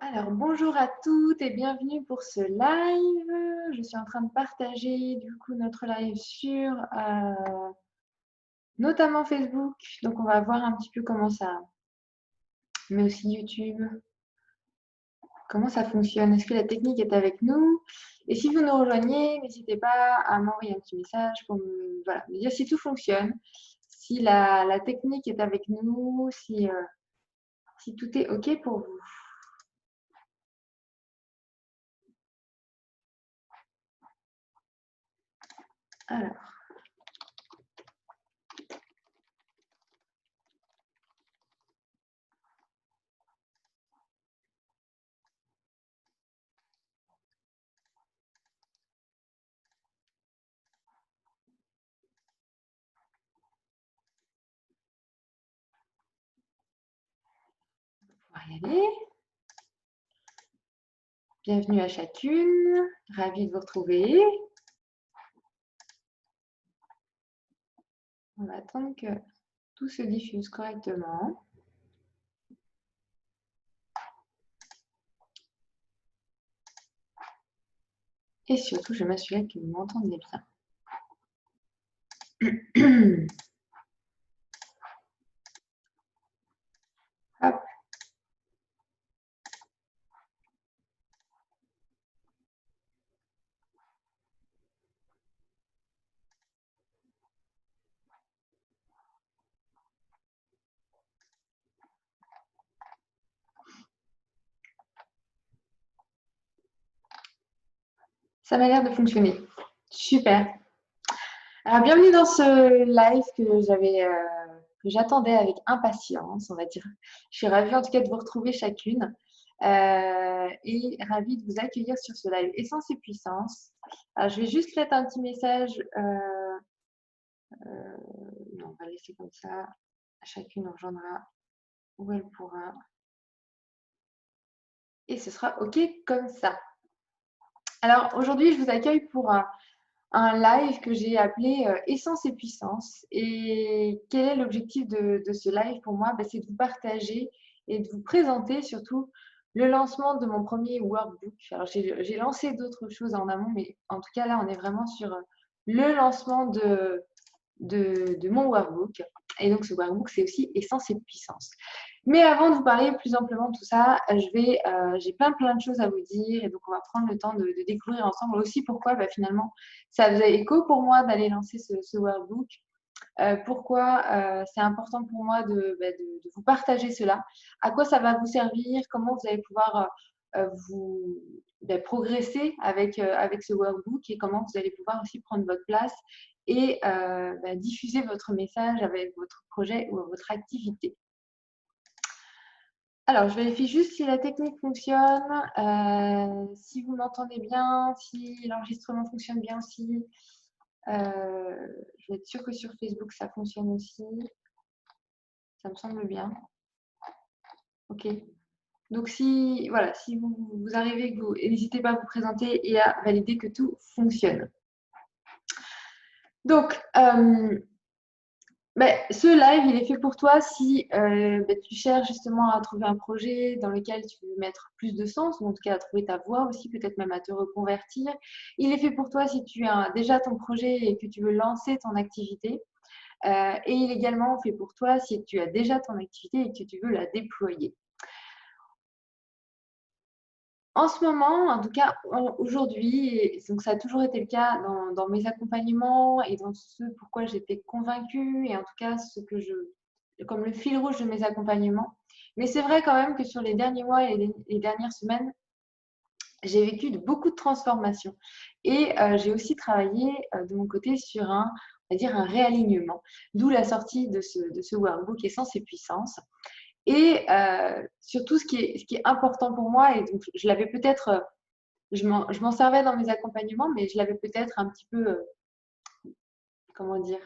Alors, bonjour à toutes et bienvenue pour ce live. Je suis en train de partager du coup notre live sur notamment Facebook. Donc, on va voir un petit peu comment ça, mais aussi YouTube, comment ça fonctionne. Est-ce que la technique est avec nous? Et si vous nous rejoignez, n'hésitez pas à m'envoyer un petit message pour me dire si tout fonctionne, si la technique est avec nous, si tout est OK pour vous. Alors. On va y aller. Bienvenue à chacune, ravie de vous retrouver. On va attendre que tout se diffuse correctement. Et surtout, je vais m'assurer que vous m'entendez bien. Hop. Ça m'a l'air de fonctionner. Super. Alors, bienvenue dans ce live que j'attendais avec impatience, on va dire. Je suis ravie en tout cas de vous retrouver chacune et ravie de vous accueillir sur ce live Essence et Puissance. Alors, je vais juste mettre un petit message. Non, on va laisser comme ça. Chacune rejoindra où elle pourra. Et ce sera OK comme ça. Alors, aujourd'hui, je vous accueille pour un live que j'ai appelé Essence et Puissance. Et quel est l'objectif de ce live pour moi? C'est de vous partager et de vous présenter surtout le lancement de mon premier workbook. Alors, j'ai lancé d'autres choses en amont, mais en tout cas, là, on est vraiment sur le lancement de mon workbook. Et donc, ce workbook, c'est aussi Essence et Puissance. Mais avant de vous parler plus amplement de tout ça, j'ai plein de choses à vous dire. Et donc, on va prendre le temps de découvrir ensemble aussi pourquoi finalement ça faisait écho pour moi d'aller lancer ce workbook. Pourquoi c'est important pour moi de vous partager cela. À quoi ça va vous servir, comment vous allez pouvoir vous progresser avec ce workbook et comment vous allez pouvoir aussi prendre votre place et diffuser votre message avec votre projet ou votre activité. Alors, je vérifie juste si la technique fonctionne, si vous m'entendez bien, si l'enregistrement fonctionne bien aussi. Je vais être sûre que sur Facebook, ça fonctionne aussi. Ça me semble bien. OK. Donc, si vous arrivez, n'hésitez pas à vous présenter et à valider que tout fonctionne. Donc, ce live, il est fait pour toi si tu cherches justement à trouver un projet dans lequel tu veux mettre plus de sens, ou en tout cas à trouver ta voie aussi, peut-être même à te reconvertir. Il est fait pour toi si tu as déjà ton projet et que tu veux lancer ton activité. Et il est également fait pour toi si tu as déjà ton activité et que tu veux la déployer. En ce moment, en tout cas aujourd'hui, et donc ça a toujours été le cas dans mes accompagnements et dans ce pourquoi j'étais convaincue, et en tout cas comme le fil rouge de mes accompagnements. Mais c'est vrai quand même que sur les derniers mois et les dernières semaines, j'ai vécu beaucoup de transformations. Et j'ai aussi travaillé de mon côté sur on va dire un réalignement, d'où la sortie de ce workbook Essence et Puissance. Et surtout, ce qui est important pour moi, et donc je l'avais peut-être, je m'en servais dans mes accompagnements, mais je l'avais peut-être un petit peu, comment dire,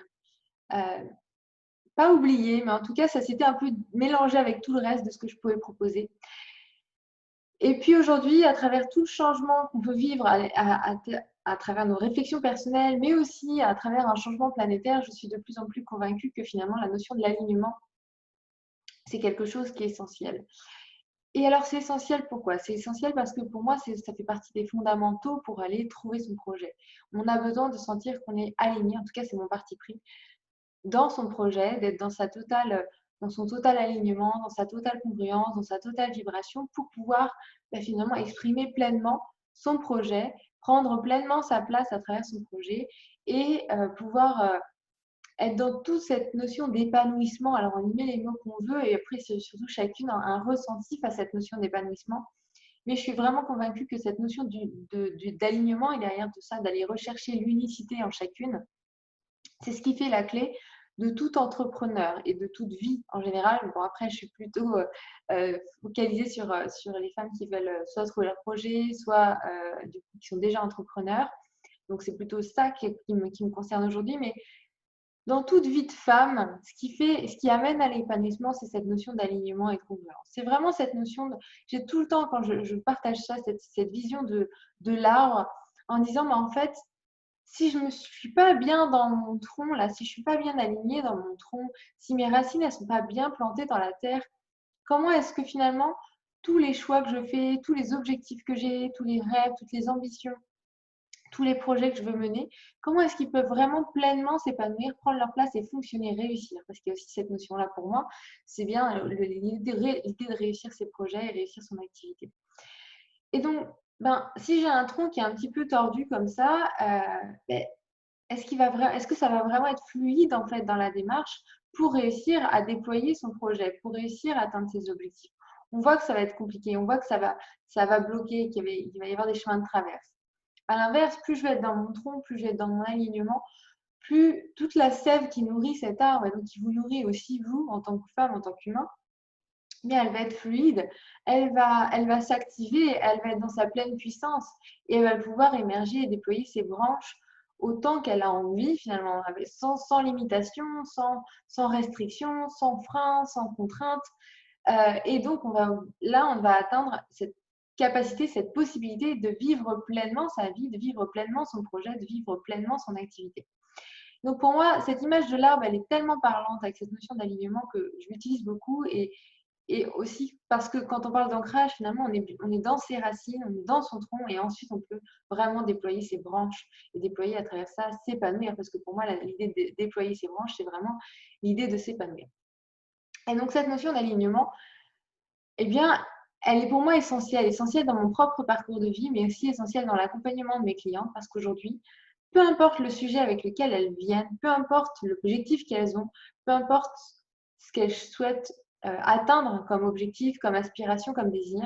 euh, pas oublié, mais en tout cas, ça s'était un peu mélangé avec tout le reste de ce que je pouvais proposer. Et puis aujourd'hui, à travers tout le changement qu'on peut vivre à travers nos réflexions personnelles, mais aussi à travers un changement planétaire, je suis de plus en plus convaincue que finalement, la notion de l'alignement, c'est quelque chose qui est essentiel. Et alors, c'est essentiel pourquoi? C'est essentiel parce que pour moi, ça fait partie des fondamentaux pour aller trouver son projet. On a besoin de sentir qu'on est aligné, en tout cas, c'est mon parti pris, dans son projet, d'être dans son total alignement, dans sa totale congruence, dans sa totale vibration pour pouvoir finalement exprimer pleinement son projet, prendre pleinement sa place à travers son projet et pouvoir être dans toute cette notion d'épanouissement. Alors, on y met les mots qu'on veut et après, c'est surtout chacune un ressenti face à cette notion d'épanouissement. Mais je suis vraiment convaincue que cette notion d'alignement est derrière tout ça, d'aller rechercher l'unicité en chacune. C'est ce qui fait la clé de tout entrepreneur et de toute vie en général. Bon, après, je suis plutôt focalisée sur les femmes qui veulent soit trouver leur projet, soit qui sont déjà entrepreneurs. Donc, c'est plutôt ça qui me concerne aujourd'hui. Mais dans toute vie de femme, ce qui amène à l'épanouissement, c'est cette notion d'alignement et de congruence. C'est vraiment cette notion j'ai tout le temps, quand je partage ça, cette vision de l'arbre, en disant, mais en fait, si je ne me suis pas bien dans mon tronc, là, si je ne suis pas bien alignée dans mon tronc, si mes racines ne sont pas bien plantées dans la terre, comment est-ce que finalement, tous les choix que je fais, tous les objectifs que j'ai, tous les rêves, toutes les ambitions, tous les projets que je veux mener, comment est-ce qu'ils peuvent vraiment pleinement s'épanouir, prendre leur place et fonctionner, réussir? Parce qu'il y a aussi cette notion-là pour moi, c'est bien l'idée de réussir ses projets et réussir son activité. Et donc, si j'ai un tronc qui est un petit peu tordu comme ça, est-ce que ça va vraiment être fluide en fait dans la démarche pour réussir à déployer son projet, pour réussir à atteindre ses objectifs? On voit que ça va être compliqué, on voit que ça va bloquer, qu'il va y avoir des chemins de traverse. À l'inverse, plus je vais être dans mon tronc, plus je vais être dans mon alignement, plus toute la sève qui nourrit cet arbre, et donc qui vous nourrit aussi vous en tant que femme, en tant qu'humain, bien, elle va être fluide, elle va s'activer, elle va être dans sa pleine puissance et elle va pouvoir émerger et déployer ses branches autant qu'elle a envie finalement, sans limitation, sans restriction, sans frein, sans contrainte. Et donc, on va atteindre cette capacité, cette possibilité de vivre pleinement sa vie, de vivre pleinement son projet, de vivre pleinement son activité. Donc pour moi, cette image de l'arbre, elle est tellement parlante avec cette notion d'alignement que je l'utilise beaucoup et aussi parce que quand on parle d'ancrage, finalement, on est dans ses racines, on est dans son tronc et ensuite on peut vraiment déployer ses branches et déployer à travers ça, s'épanouir. Parce que pour moi, l'idée de déployer ses branches, c'est vraiment l'idée de s'épanouir. Et donc cette notion d'alignement, eh bien, elle est pour moi essentielle dans mon propre parcours de vie, mais aussi essentielle dans l'accompagnement de mes clientes parce qu'aujourd'hui, peu importe le sujet avec lequel elles viennent, peu importe l'objectif qu'elles ont, peu importe ce qu'elles souhaitent atteindre comme objectif, comme aspiration, comme désir,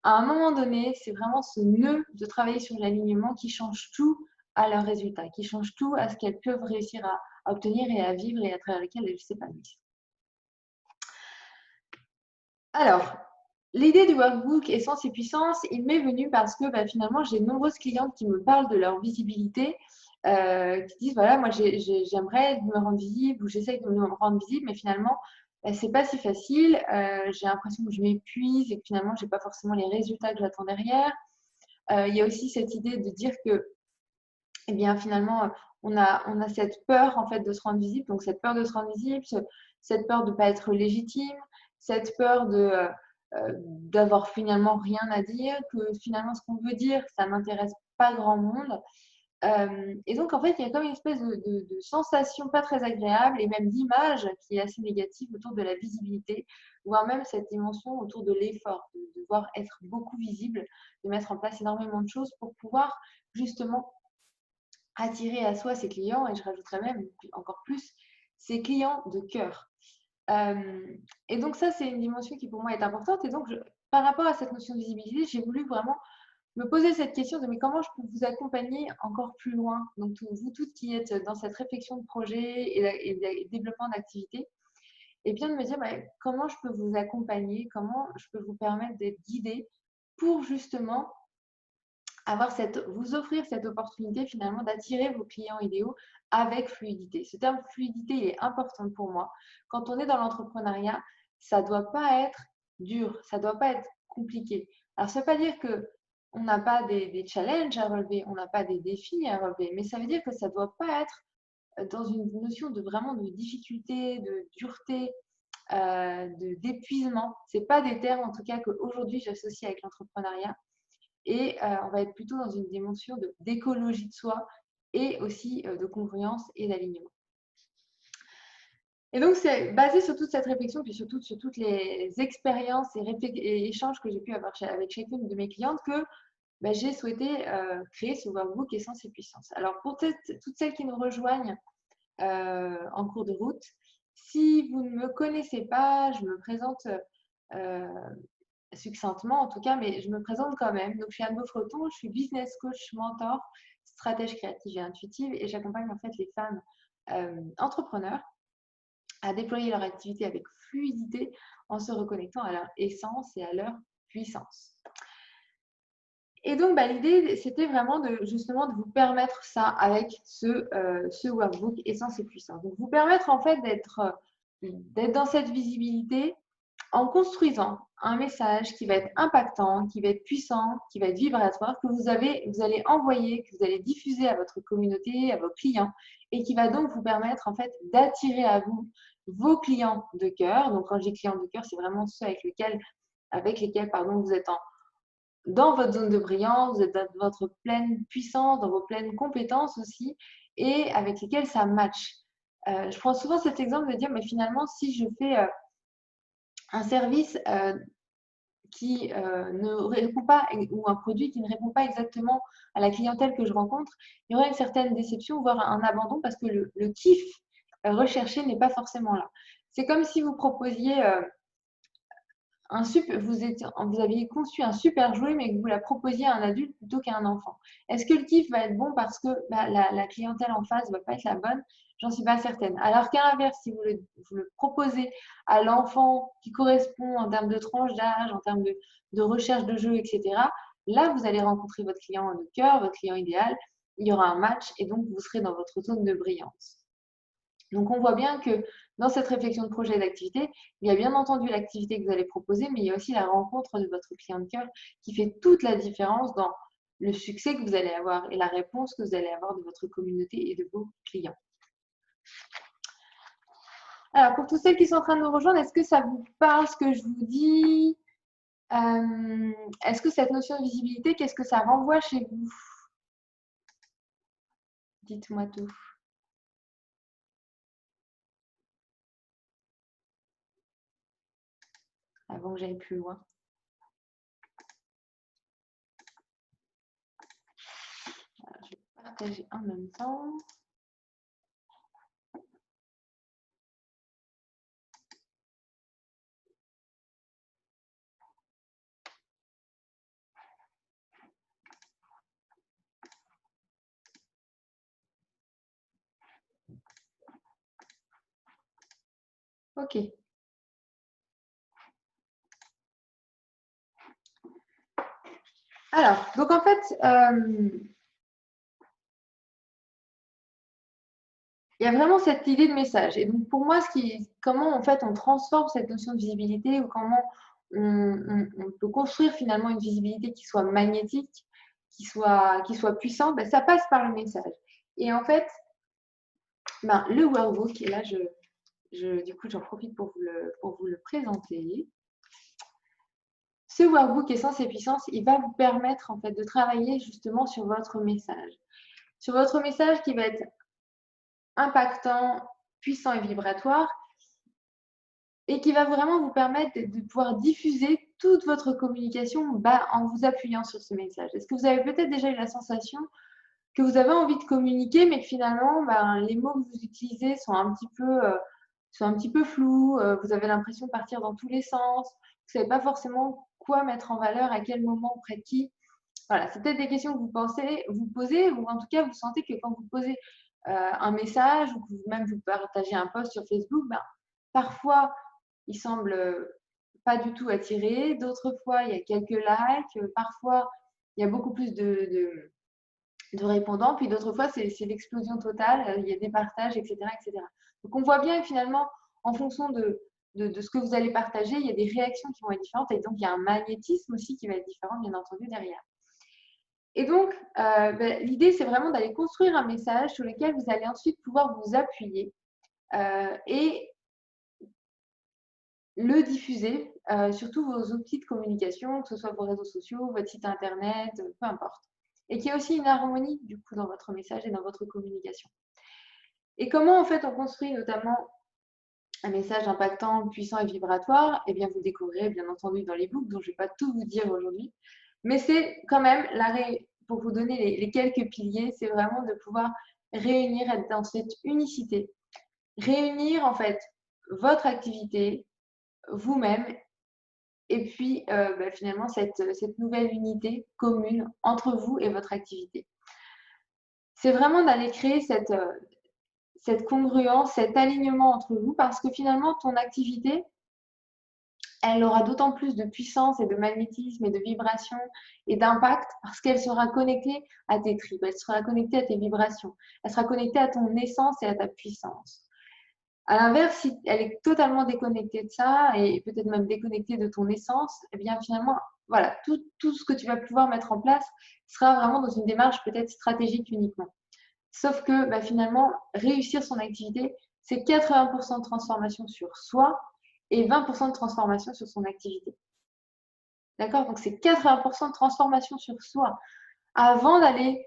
à un moment donné, c'est vraiment ce nœud de travailler sur l'alignement qui change tout à leur résultat, qui change tout à ce qu'elles peuvent réussir à obtenir et à vivre et à travers lequel elles s'épanouissent. Alors, l'idée du workbook Essence et Puissance, il m'est venu parce que finalement, j'ai de nombreuses clientes qui me parlent de leur visibilité, qui disent, voilà, moi, j'aimerais me rendre visible ou j'essaie de me rendre visible, mais finalement, c'est pas si facile. J'ai l'impression que je m'épuise et que finalement, j'ai pas forcément les résultats que j'attends derrière. Il y a aussi cette idée de dire que, eh bien, finalement, on a cette peur, en fait, de se rendre visible. Donc, cette peur de se rendre visible, cette peur de ne pas être légitime, cette peur d'avoir finalement rien à dire, que finalement, ce qu'on veut dire, ça n'intéresse pas grand monde. Et donc, en fait, il y a comme une espèce de sensation pas très agréable et même d'image qui est assez négative autour de la visibilité, voire même cette dimension autour de l'effort, de devoir être beaucoup visible, de mettre en place énormément de choses pour pouvoir justement attirer à soi ses clients et je rajouterais même encore plus ses clients de cœur. Et donc ça, c'est une dimension qui pour moi est importante. Et donc, par rapport à cette notion de visibilité, j'ai voulu vraiment me poser cette question de mais comment je peux vous accompagner encore plus loin. Donc, vous toutes qui êtes dans cette réflexion de projet et de développement d'activité, et bien de me dire comment je peux vous accompagner, comment je peux vous permettre d'être guidée pour justement vous offrir cette opportunité finalement d'attirer vos clients idéaux avec fluidité. Ce terme fluidité, il est important pour moi. Quand on est dans l'entrepreneuriat, ça ne doit pas être dur, ça ne doit pas être compliqué. Alors, ça ne veut pas dire qu'on n'a pas des challenges à relever, on n'a pas des défis à relever, mais ça veut dire que ça ne doit pas être dans une notion de vraiment de difficulté, de dureté, d'épuisement. Ce n'est pas des termes, en tout cas, qu'aujourd'hui j'associe avec l'entrepreneuriat. Et on va être plutôt dans une dimension d'écologie de soi et aussi de congruence et d'alignement. Et donc, c'est basé sur toute cette réflexion, puis surtout sur toutes les expériences et échanges que j'ai pu avoir avec chacune de mes clientes que j'ai souhaité créer ce workbook Essence et Puissance. Alors, pour toutes celles qui nous rejoignent en cours de route, si vous ne me connaissez pas, je me présente succinctement en tout cas, mais je me présente quand même. Donc, je suis Anne Beaufreton, je suis business coach, mentor, stratège créative et intuitive et j'accompagne en fait les femmes entrepreneurs à déployer leur activité avec fluidité en se reconnectant à leur essence et à leur puissance. Et donc, l'idée, c'était vraiment justement de vous permettre ça avec ce workbook Essence et Puissance. Donc, vous permettre en fait d'être dans cette visibilité en construisant un message qui va être impactant, qui va être puissant, qui va être vibratoire, que vous allez envoyer, que vous allez diffuser à votre communauté, à vos clients, et qui va donc vous permettre en fait d'attirer à vous vos clients de cœur. Donc, quand je dis clients de cœur, c'est vraiment ceux avec lesquels vous êtes dans votre zone de brillance, vous êtes dans votre pleine puissance, dans vos pleines compétences aussi, et avec lesquels ça match. Je prends souvent cet exemple de dire, mais finalement, si je fais un service qui ne répond pas, ou un produit qui ne répond pas exactement à la clientèle que je rencontre, il y aura une certaine déception, voire un abandon, parce que le kiff recherché n'est pas forcément là. C'est comme si vous proposiez vous aviez conçu un super jouet, mais que vous la proposiez à un adulte plutôt qu'à un enfant. Est-ce que le kiff va être bon parce que la clientèle en face ne va pas être la bonne? J'en suis pas certaine. Alors qu'à l'inverse, si vous le proposez à l'enfant qui correspond en termes de tranche d'âge, en termes de recherche de jeu, etc., là, vous allez rencontrer votre client de cœur, votre client idéal, il y aura un match et donc vous serez dans votre zone de brillance. Donc, on voit bien que dans cette réflexion de projet et d'activité, il y a bien entendu l'activité que vous allez proposer, mais il y a aussi la rencontre de votre client de cœur qui fait toute la différence dans le succès que vous allez avoir et la réponse que vous allez avoir de votre communauté et de vos clients. Alors, pour tous celles qui sont en train de nous rejoindre, est-ce que ça vous parle ce que je vous dis? Est-ce que cette notion de visibilité, qu'est-ce que ça renvoie chez vous? Dites-moi tout. Avant que j'aille plus loin. Alors, je vais partager en même temps. Ok. Alors, donc en fait, il y a vraiment cette idée de message. Et donc, pour moi, comment en fait on transforme cette notion de visibilité ou comment on peut construire finalement une visibilité qui soit magnétique, qui soit puissante, ça passe par le message. Et en fait, le workbook, et là, du coup, j'en profite pour vous le présenter. Ce workbook Essence et Puissance, il va vous permettre en fait de travailler justement sur votre message. Sur votre message qui va être impactant, puissant et vibratoire, et qui va vraiment vous permettre de pouvoir diffuser toute votre communication en vous appuyant sur ce message. Est-ce que vous avez peut-être déjà eu la sensation que vous avez envie de communiquer, mais que finalement, les mots que vous utilisez sont un petit peu flous, vous avez l'impression de partir dans tous les sens, vous ne savez pas forcément quoi mettre en valeur, à quel moment, auprès de qui. Voilà, c'est peut-être des questions que vous posez, ou en tout cas, vous sentez que quand vous posez un message ou que même vous partagez un post sur Facebook, parfois, il semble pas du tout attiré. D'autres fois, il y a quelques likes. Parfois, il y a beaucoup plus de répondants. Puis d'autres fois, c'est l'explosion totale. Il y a des partages, etc., etc. Donc, on voit bien finalement, en fonction de ce que vous allez partager, il y a des réactions qui vont être différentes. Et donc, il y a un magnétisme aussi qui va être différent, bien entendu, derrière. Et donc, l'idée, c'est vraiment d'aller construire un message sur lequel vous allez ensuite pouvoir vous appuyer et le diffuser sur tous vos outils de communication, que ce soit vos réseaux sociaux, votre site internet, peu importe. Et qu'il y ait aussi une harmonie du coup dans votre message et dans votre communication. Et comment en fait on construit notamment un message impactant, puissant et vibratoire? Eh bien, vous découvrirez bien entendu dans l'ebook, dont je ne vais pas tout vous dire aujourd'hui. Mais c'est quand même, pour vous donner les quelques piliers, c'est vraiment de pouvoir réunir, être dans cette unicité. Réunir en fait votre activité, vous-même, et puis finalement cette nouvelle unité commune entre vous et votre activité. C'est vraiment d'aller créer cette congruence, cet alignement entre vous, parce que finalement, ton activité, elle aura d'autant plus de puissance et de magnétisme et de vibration et d'impact parce qu'elle sera connectée à tes tripes, elle sera connectée à tes vibrations, elle sera connectée à ton essence et à ta puissance. À l'inverse, si elle est totalement déconnectée de ça et peut-être même déconnectée de ton essence, eh bien finalement, voilà, tout ce que tu vas pouvoir mettre en place sera vraiment dans une démarche peut-être stratégique uniquement. Sauf que finalement, réussir son activité, c'est 80% de transformation sur soi et 20% de transformation sur son activité. D'accord? Donc, c'est 80% de transformation sur soi. Avant d'aller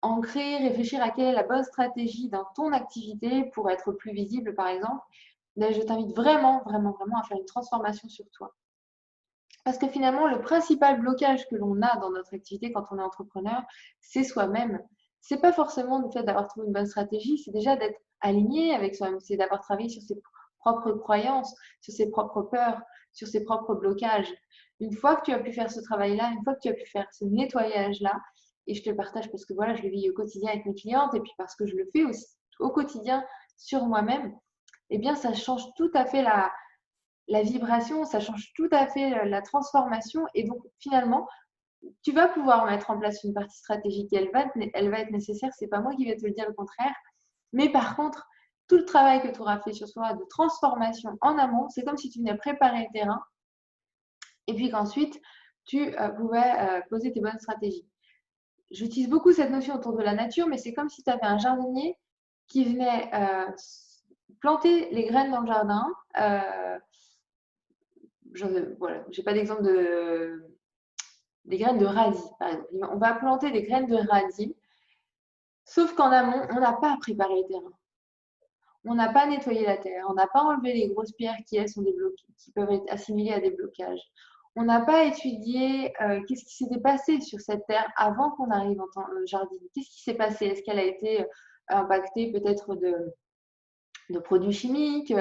ancrer, réfléchir à quelle est la bonne stratégie dans ton activité pour être plus visible, par exemple, je t'invite vraiment, vraiment, vraiment à faire une transformation sur toi. Parce que finalement, le principal blocage que l'on a dans notre activité quand on est entrepreneur, c'est soi-même. C'est pas forcément le fait d'avoir trouvé une bonne stratégie, c'est déjà d'être aligné avec soi-même, c'est d'avoir travaillé sur ses propres croyances, sur ses propres peurs, sur ses propres blocages. Une fois que tu as pu faire ce travail-là, une fois que tu as pu faire ce nettoyage-là, et je te le partage parce que voilà, je le vis au quotidien avec mes clientes et puis parce que je le fais aussi au quotidien sur moi-même, eh bien ça change tout à fait la vibration, ça change tout à fait la transformation. Et donc, finalement, tu vas pouvoir mettre en place une partie stratégique. Elle va être nécessaire. C'est pas moi qui vais te le dire le contraire. Mais par contre, tout le travail que tu auras fait sur soi de transformation en amont, c'est comme si tu venais préparer le terrain et puis qu'ensuite, tu pouvais poser tes bonnes stratégies. J'utilise beaucoup cette notion autour de la nature, mais c'est comme si tu avais un jardinier qui venait planter les graines dans le jardin. Voilà, j'ai pas d'exemple des graines de radis, par exemple. On va planter des graines de radis, sauf qu'en amont, on n'a pas préparé le terrain. On n'a pas nettoyé la terre, on n'a pas enlevé les grosses pierres qui, elles, qui peuvent être assimilées à des blocages. On n'a pas étudié qu'est-ce qui s'était passé sur cette terre avant qu'on arrive en tant que jardinier. Qu'est-ce qui s'est passé? Est-ce qu'elle a été impactée peut-être de produits chimiques?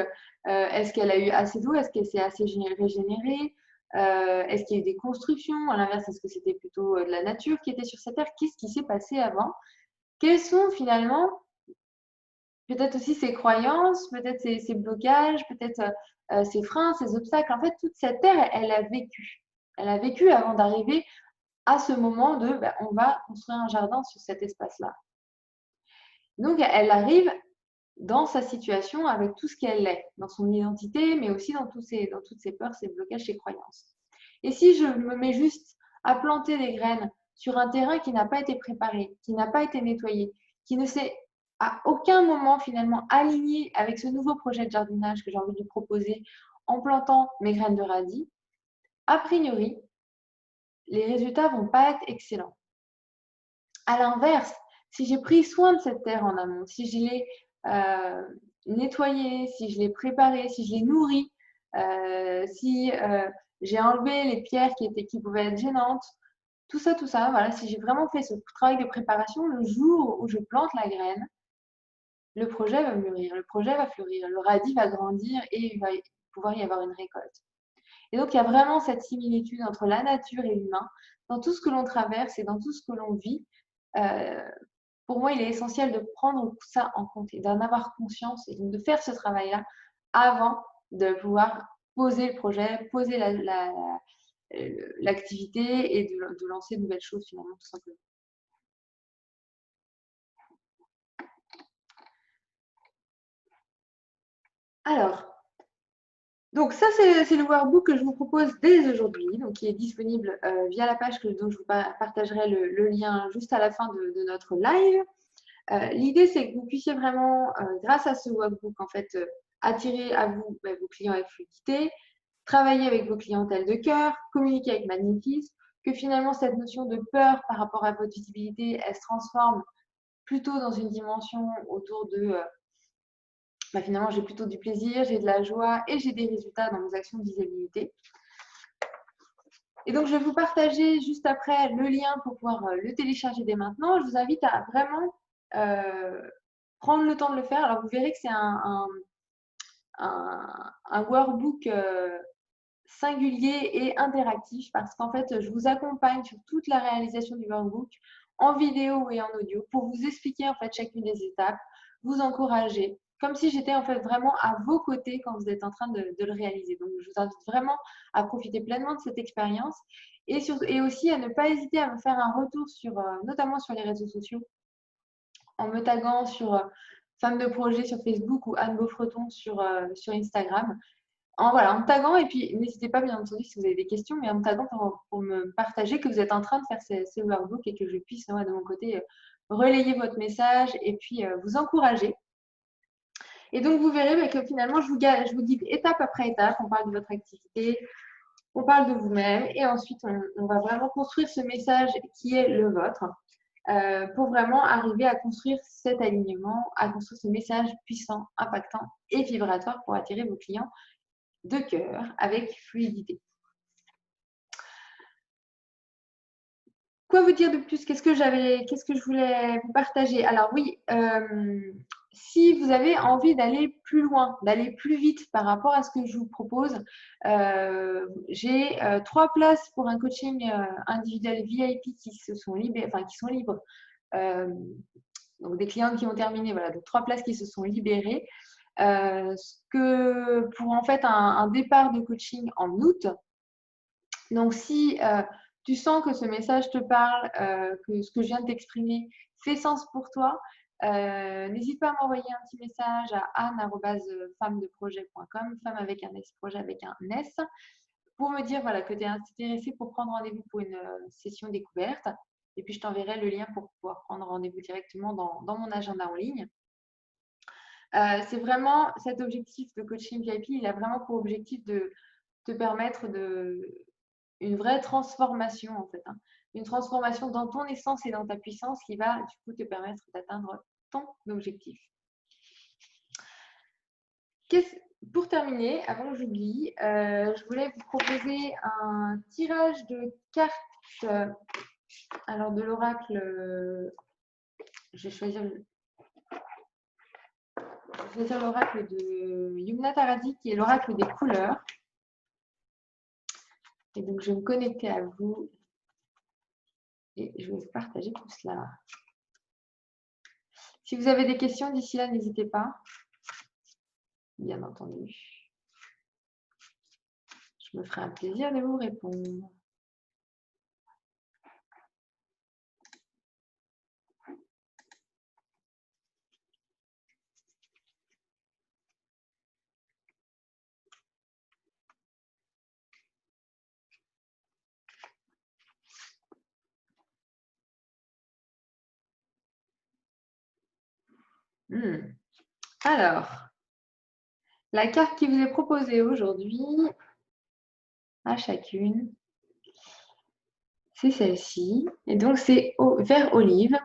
Est-ce qu'elle a eu assez d'eau? Est-ce qu'elle s'est assez régénérée? Est-ce qu'il y a eu des constructions? À l'inverse, est-ce que c'était plutôt de la nature qui était sur cette terre? Qu'est-ce qui s'est passé avant? Quels sont finalement peut-être aussi ses croyances, peut-être ses blocages, peut-être ses freins, ses obstacles? En fait, toute cette terre, elle a vécu. Elle a vécu avant d'arriver à ce moment de on va construire un jardin sur cet espace-là. Donc, elle arrive dans sa situation avec tout ce qu'elle est, dans son identité, mais aussi dans toutes ses peurs, ses blocages, ses croyances. Et si je me mets juste à planter des graines sur un terrain qui n'a pas été préparé, qui n'a pas été nettoyé, qui ne s'est à aucun moment finalement aligné avec ce nouveau projet de jardinage que j'ai envie de lui proposer en plantant mes graines de radis, a priori, les résultats ne vont pas être excellents. À l'inverse, si j'ai pris soin de cette terre en amont, si je l'ai nettoyée, si je l'ai préparée, si je l'ai nourrie, si j'ai enlevé les pierres qui pouvaient être gênantes, tout ça, voilà, si j'ai vraiment fait ce travail de préparation, le jour où je plante la graine, le projet va mûrir, le projet va fleurir, le radis va grandir et il va pouvoir y avoir une récolte. Et donc, il y a vraiment cette similitude entre la nature et l'humain dans tout ce que l'on traverse et dans tout ce que l'on vit. Pour moi, il est essentiel de prendre ça en compte et d'en avoir conscience et donc de faire ce travail-là avant de pouvoir poser le projet, poser l'activité et de lancer de nouvelles choses finalement, tout simplement. Alors, donc ça, c'est le workbook que je vous propose dès aujourd'hui, donc qui est disponible via la page dont je vous partagerai le lien juste à la fin de notre live. L'idée, c'est que vous puissiez vraiment, grâce à ce workbook, en fait, attirer à vous vos clients avec fluidité, travailler avec vos clientèles de cœur, communiquer avec magnétisme, que finalement cette notion de peur par rapport à votre visibilité, elle se transforme plutôt dans une dimension autour de finalement j'ai plutôt du plaisir, j'ai de la joie et j'ai des résultats dans mes actions de visibilité. Et donc je vais vous partager juste après le lien pour pouvoir le télécharger dès maintenant. Je vous invite à vraiment prendre le temps de le faire. Alors vous verrez que c'est un workbook singulier et interactif parce qu'en fait, je vous accompagne sur toute la réalisation du workbook en vidéo et en audio pour vous expliquer en fait chacune des étapes, vous encourager, comme si j'étais en fait vraiment à vos côtés quand vous êtes en train de le réaliser. Donc, je vous invite vraiment à profiter pleinement de cette expérience et aussi à ne pas hésiter à me faire un retour sur, notamment sur les réseaux sociaux, en me taguant sur Femme de Projet sur Facebook ou Anne Beaufreton sur Instagram. Voilà, en me taguant, et puis n'hésitez pas bien entendu si vous avez des questions, mais en me taguant pour me partager que vous êtes en train de faire ces workbooks et que je puisse, moi, de mon côté, relayer votre message et puis vous encourager. Et donc, vous verrez que finalement, je vous guide étape après étape. On parle de votre activité, on parle de vous-même et ensuite, on va vraiment construire ce message qui est le vôtre pour vraiment arriver à construire cet alignement, à construire ce message puissant, impactant et vibratoire pour attirer vos clients de cœur avec fluidité. Quoi vous dire de plus? Qu'est-ce que je voulais vous partager? Alors oui, si vous avez envie d'aller plus loin, d'aller plus vite par rapport à ce que je vous propose, j'ai 3 places pour un coaching individuel VIP qui sont libres. Donc des clientes qui ont terminé, voilà, donc 3 places qui se sont libérées. Pour en fait un départ de coaching en août. Donc si tu sens que ce message te parle, que ce que je viens de t'exprimer fait sens pour toi, n'hésite pas à m'envoyer un petit message à anne@femmedeprojet.com, femme avec un S, projet avec un S, pour me dire voilà, que tu es intéressée pour prendre rendez-vous pour une session découverte. Et puis je t'enverrai le lien pour pouvoir prendre rendez-vous directement dans mon agenda en ligne. C'est vraiment cet objectif de coaching VIP, il a vraiment pour objectif de te permettre une vraie transformation en fait, une transformation dans ton essence et dans ta puissance qui va du coup te permettre d'atteindre ton objectif. Pour terminer, avant que j'oublie, je voulais vous proposer un tirage de cartes. Alors de l'oracle, je vais choisir l'oracle de Yumna Taradi qui est l'oracle des couleurs. Et donc je vais me connecter à vous et je vais vous partager tout cela. Si vous avez des questions d'ici là, n'hésitez pas. Bien entendu. Je me ferai un plaisir de vous répondre. Alors, la carte qui vous est proposée aujourd'hui, à chacune, c'est celle-ci. Et donc, c'est vert olive.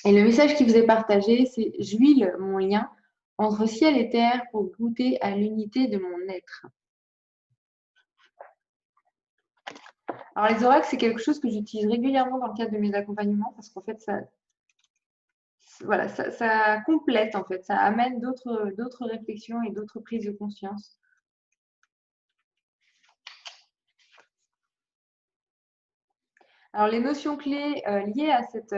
Et le message qui vous est partagé, c'est « J'huile mon lien entre ciel et terre pour goûter à l'unité de mon être ». Alors, les oracles, c'est quelque chose que j'utilise régulièrement dans le cadre de mes accompagnements parce qu'en fait, ça complète, en fait, ça amène d'autres réflexions et d'autres prises de conscience. Alors, les notions clés liées à cette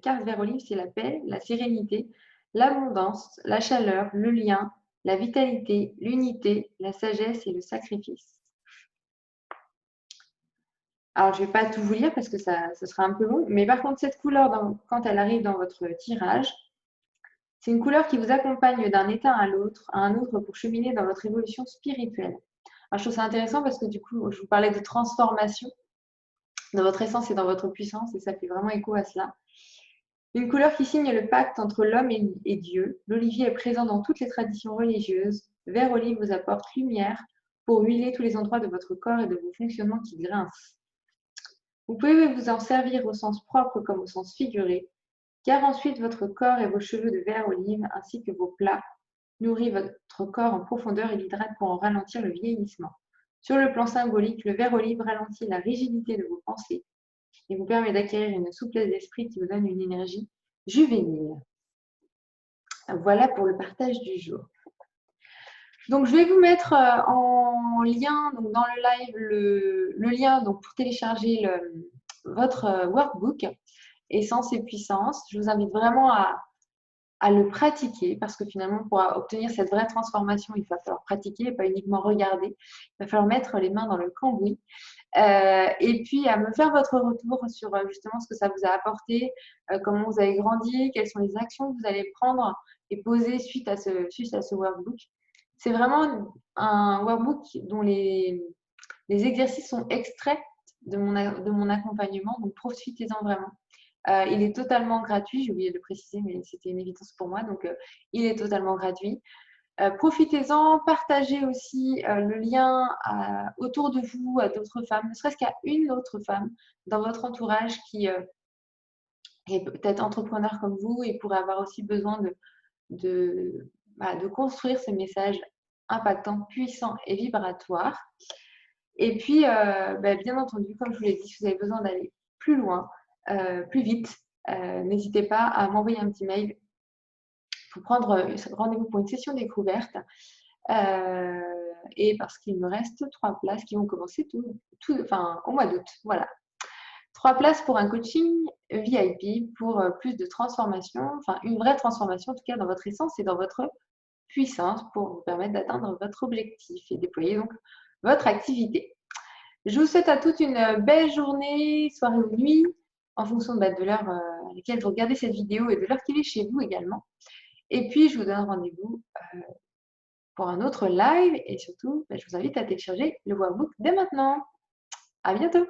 carte vert olive, c'est la paix, la sérénité, l'abondance, la chaleur, le lien, la vitalité, l'unité, la sagesse et le sacrifice. Alors, je ne vais pas tout vous lire parce que ça sera un peu long, mais par contre, cette couleur, quand elle arrive dans votre tirage, c'est une couleur qui vous accompagne d'un état à un autre pour cheminer dans votre évolution spirituelle. Alors, je trouve ça intéressant parce que du coup, je vous parlais de transformation dans votre essence et dans votre puissance, et ça fait vraiment écho à cela. Une couleur qui signe le pacte entre l'homme et Dieu. L'olivier est présent dans toutes les traditions religieuses. Vert olive vous apporte lumière pour huiler tous les endroits de votre corps et de vos fonctionnements qui grincent. Vous pouvez vous en servir au sens propre comme au sens figuré, car ensuite votre corps et vos cheveux de vert olive ainsi que vos plats nourrit votre corps en profondeur et l'hydrate pour en ralentir le vieillissement. Sur le plan symbolique, le vert olive ralentit la rigidité de vos pensées et vous permet d'acquérir une souplesse d'esprit qui vous donne une énergie juvénile. Voilà pour le partage du jour. Donc, je vais vous mettre en lien donc dans le live le lien donc, pour télécharger votre workbook Essence et puissance. Je vous invite vraiment à le pratiquer parce que finalement, pour obtenir cette vraie transformation, il va falloir pratiquer et pas uniquement regarder. Il va falloir mettre les mains dans le cambouis. Et puis à me faire votre retour sur justement ce que ça vous a apporté, comment vous avez grandi, quelles sont les actions que vous allez prendre et poser suite à ce workbook. C'est vraiment un workbook dont les exercices sont extraits de mon accompagnement, donc profitez-en vraiment. Il est totalement gratuit, j'ai oublié de le préciser, mais c'était une évidence pour moi, donc il est totalement gratuit. Profitez-en, partagez aussi le lien autour de vous à d'autres femmes, ne serait-ce qu'à une autre femme dans votre entourage qui est peut-être entrepreneur comme vous et pourrait avoir aussi besoin de construire ce message impactant, puissant et vibratoire. Et puis, bien entendu, comme je vous l'ai dit, si vous avez besoin d'aller plus loin, plus vite, n'hésitez pas à m'envoyer un petit mail pour prendre rendez-vous pour une session découverte. Et parce qu'il me reste 3 places qui vont commencer au mois d'août. Voilà. 3 places pour un coaching VIP pour plus de transformation, enfin une vraie transformation en tout cas dans votre essence et dans votre puissance pour vous permettre d'atteindre votre objectif et déployer donc votre activité. Je vous souhaite à toutes une belle journée, soirée ou nuit, en fonction de l'heure à laquelle vous regardez cette vidéo et de l'heure qu'il est chez vous également. Et puis, je vous donne rendez-vous pour un autre live et surtout, je vous invite à télécharger le workbook dès maintenant. À bientôt!